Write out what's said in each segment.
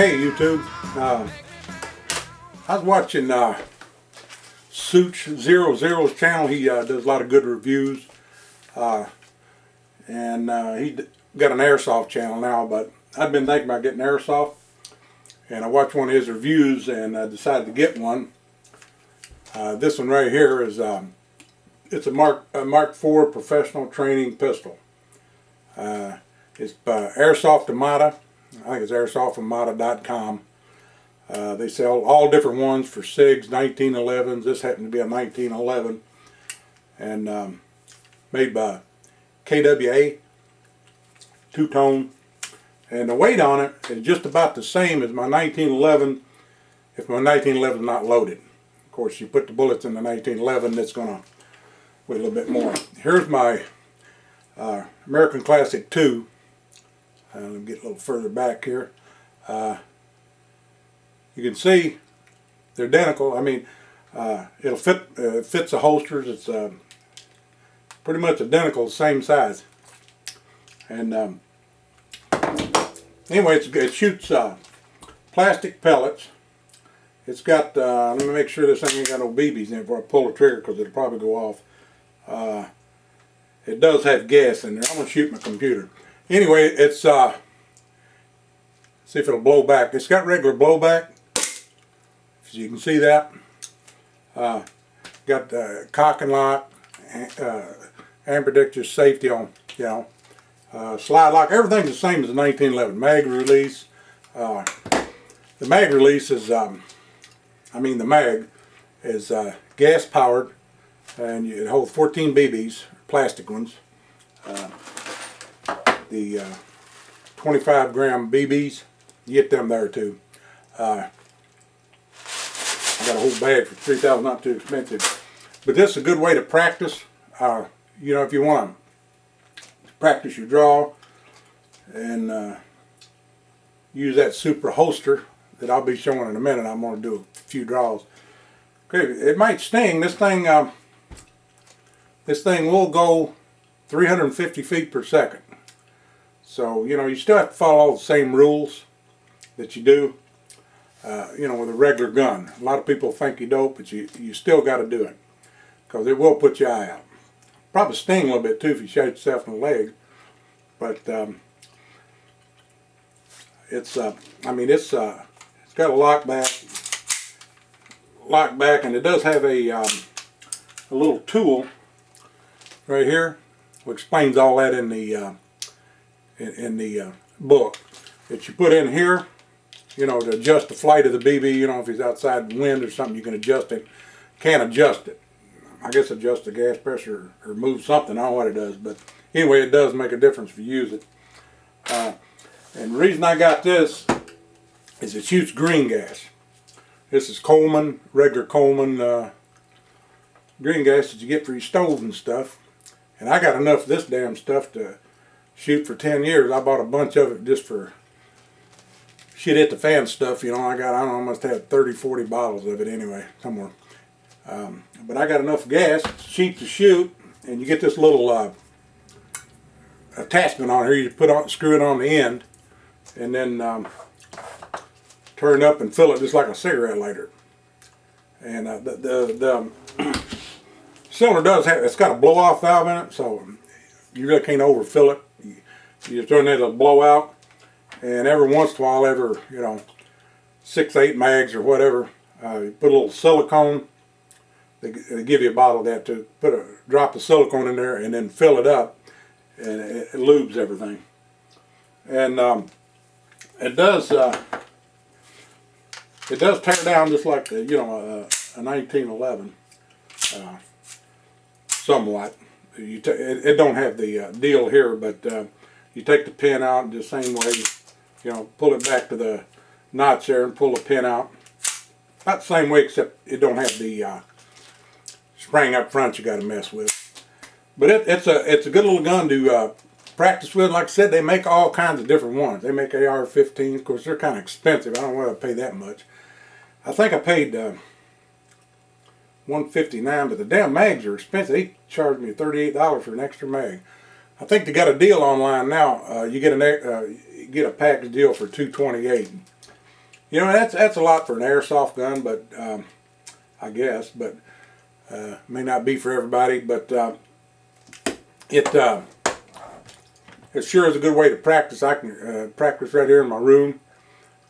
Hey YouTube, I was watching Such00's channel. He does a lot of good reviews, and he got an Airsoft channel now, but I've been thinking about getting Airsoft, and I watched one of his reviews and I decided to get one. This one right here is it's a Mark IV professional training pistol. It's Airsoft Amada. I think it's airsoftamada.com. They sell all different ones for SIGs, 1911s. This happened to be a 1911, and made by KWA, two-tone. And the weight on it is just about the same as my 1911 if my 1911 is not loaded. Of course, you put the bullets in the 1911, it's going to weigh a little bit more. Here's my American Classic 2. Let me get a little further back here. You can see they're identical. I mean, it'll fits the holsters. It's pretty much identical, same size. And anyway, it shoots plastic pellets. It's got, let me make sure this thing ain't got no BBs in it before I pull the trigger, because it'll probably go off. It does have gas in there. I'm going to shoot my computer. Anyway, it's, see if it'll blow back. It's got regular blowback, as you can see that. Got cock and lock, ambidextrous safety on, you know, slide lock. Everything's the same as the 1911. Mag release. The mag release is, the mag is gas powered, and it holds 14 BBs, plastic ones. The 25 gram BBs, you get them there too. I got a whole bag for $3,000, not too expensive. But this is a good way to practice. You know, if you want to practice your draw and use that super holster that I'll be showing in a minute. I'm going to do a few draws. Okay, it might sting. This thing will go 350 feet per second. So, you know, you still have to follow all the same rules that you do, you know, with a regular gun. A lot of people think you don't, but you still got to do it, because it will put your eye out. Probably sting a little bit too if you shot yourself in the leg. But it's got a lock back, and it does have a little tool right here, which explains all that in the book, that you put in here, you know, to adjust the flight of the BB. You know, if he's outside the wind or something, you can adjust it. Can't adjust it. I guess adjust the gas pressure or move something. I don't know what it does, but anyway, it does make a difference if you use it. And the reason I got this is it shoots green gas. This is Coleman, regular Coleman green gas that you get for your stove and stuff. And I got enough of this damn stuff to shoot for 10 years. I bought a bunch of it just for shit hit the fan stuff. You know, I don't know, I must have 30, 40 bottles of it anyway, somewhere. But I got enough gas, it's cheap to shoot, and you get this little attachment on here. You screw it on the end, and then turn it up and fill it just like a cigarette lighter. And the cylinder does have, it's got a blow-off valve in it, so you really can't overfill it. You just turn it to blow out, and every once in a while, you know, 6, 8 mags or whatever, you put a little silicone. They give you a bottle of that to put a drop of silicone in there and then fill it up, and it lubes everything. And it does tear down just like you know, a 1911 somewhat. It don't have the deal here, but you take the pin out the same way, you know, pull it back to the notch there and pull the pin out. About the same way, except it don't have the spring up front you got to mess with. But it's a good little gun to practice with. Like I said, they make all kinds of different ones. They make AR-15s. Of course, they're kind of expensive. I don't know whether I pay that much. I think I paid $159, but the damn mags are expensive. They charged me $38 for an extra mag. I think they got a deal online now. You get a package deal for $228. You know, that's a lot for an airsoft gun, but I guess, but may not be for everybody. But it sure is a good way to practice. I can practice right here in my room,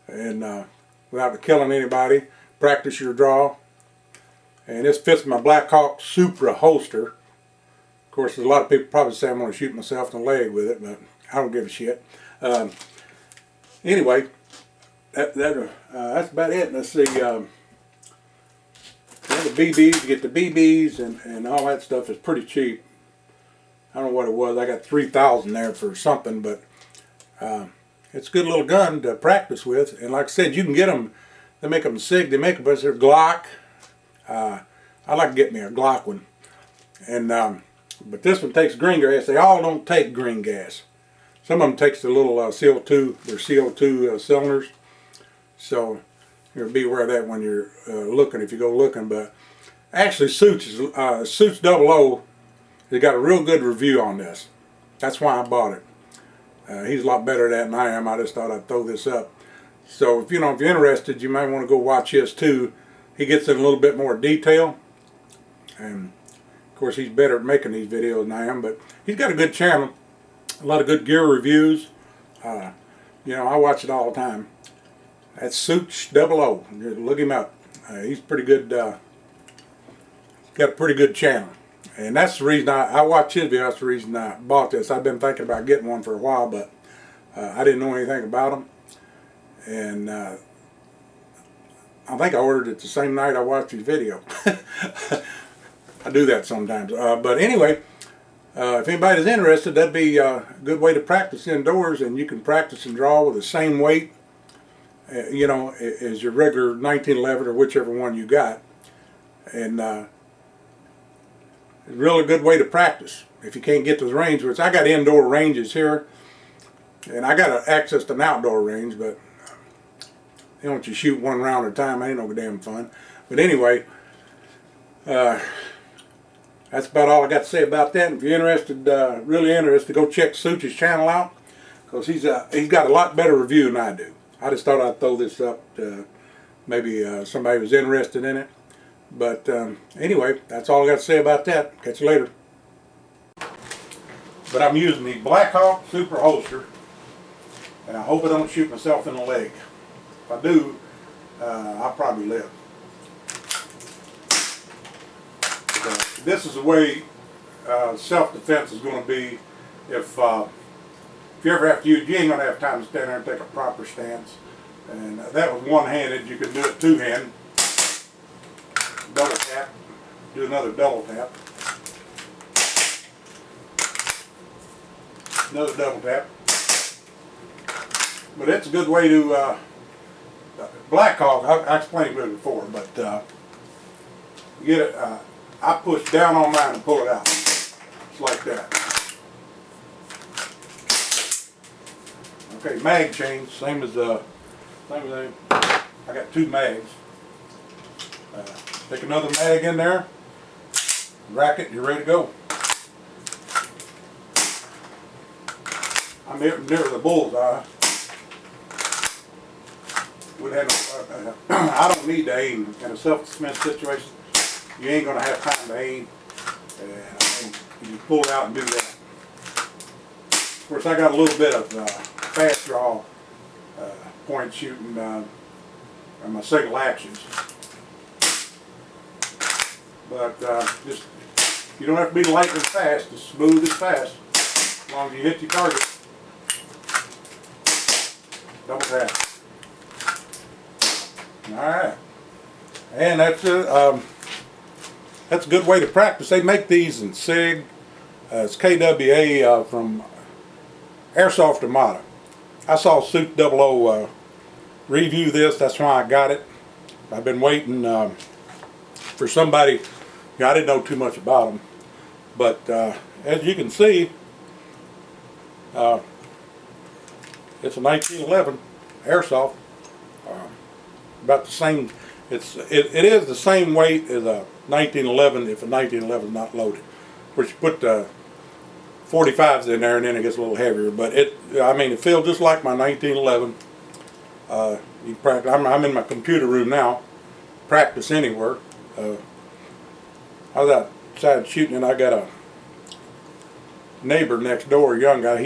and without killing anybody. Practice your draw. And this fits my Black Hawk Supra holster. Of course, there's a lot of people probably say I'm going to shoot myself in the leg with it, but I don't give a shit. Anyway, that's about it. Let's see. The BBs, you get the BBs and all that stuff is pretty cheap. I don't know what it was. I got $3,000 there for something, but it's a good little gun to practice with. And like I said, you can get them. They make them SIG. They make them, but they're Glock. I like to get me a Glock one. And but this one takes green gas. They all don't take green gas. Some of them takes the little CO2. They're CO2 cylinders. So you'll be aware of that when you're looking, if you go looking. But actually, Suits 00. They got a real good review on this. That's why I bought it. He's a lot better at that than I am. I just thought I'd throw this up. So if you're interested, you might want to go watch his too. He gets in a little bit more detail, and of course he's better at making these videos than I am. But he's got a good channel, a lot of good gear reviews. You know, I watch it all the time. That's Suits 00. Look him up. He's pretty good. Got a pretty good channel, and that's the reason I watch his videos. That's the reason I bought this. I've been thinking about getting one for a while, but I didn't know anything about them. And I think I ordered it the same night I watched his video. I do that sometimes. But anyway, if anybody's interested, that'd be a good way to practice indoors, and you can practice and draw with the same weight, you know, as your regular 1911 or whichever one you got. And it's really a good way to practice if you can't get to the range, which I got indoor ranges here, and I got access to an outdoor range, but they don't want you shoot one round at a time. Ain't no damn fun. But anyway, that's about all I got to say about that. If you're interested, really interested, go check Suits' channel out, because he's got a lot better review than I do. I just thought I'd throw this up to maybe somebody was interested in it. But anyway, that's all I got to say about that. Catch you later. But I'm using the Black Hawk Supra holster, and I hope I don't shoot myself in the leg. If I do, I'll probably live. So this is the way self-defense is going to be. If you ever have to use, you ain't going to have time to stand there and take a proper stance. And that was one-handed. You can do it two-handed. Double tap. Do another double tap. Another double tap. But it's a good way to Black Hawk. I explained it before, but you get it. I push down on mine and pull it out. It's like that. Okay, mag change, same as same thing. I got two mags. Take another mag in there, rack it, you're ready to go. I'm near the bullseye. I don't need to aim in a self-defense situation. You ain't gonna have time to aim, and you pull it out and do that. Of course, I got a little bit of fast draw point shooting on my single actions, but just you don't have to be lightning fast, just smooth and fast, as long as you hit your target. Double tap. Alright, and that's it. That's a good way to practice. They make these in SIG. It's KWA from Airsoft Armada. I saw Suits 00 review this. That's why I got it. I've been waiting for somebody. I didn't know too much about them, but as you can see, it's a 1911 Airsoft. About the same. It is the same weight as a 1911 if a 1911 is not loaded. Of course, you put the 45s in there and then it gets a little heavier. But I mean, it feels just like my 1911. You practice. I'm in my computer room now. Practice anywhere. I was outside shooting, and I got a neighbor next door, a young guy.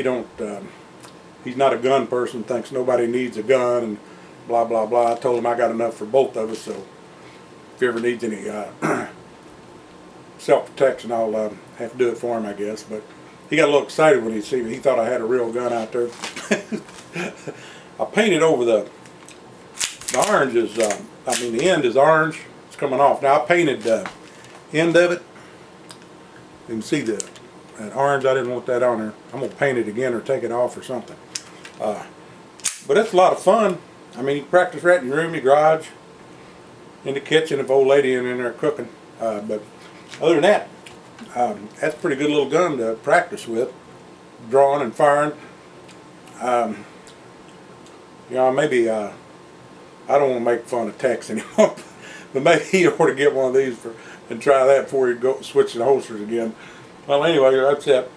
He's not a gun person. Thinks nobody needs a gun, and blah blah blah. I told him I got enough for both of us. So if he ever needs any self-protection, I'll have to do it for him, I guess. But he got a little excited when he see me. He thought I had a real gun out there. I painted over the orange is, the end is orange. It's coming off. Now I painted the end of it. You can see that orange. I didn't want that on there. I'm going to paint it again or take it off or something. But it's a lot of fun. I mean, you practice right in your room, your garage, in the kitchen if old lady in there cooking. But other than that, that's a pretty good little gun to practice with, drawing and firing. Maybe I don't want to make fun of Tex anymore, but maybe you ought to get one of these and try that before you go switch the holsters again. Well, anyway, that's it.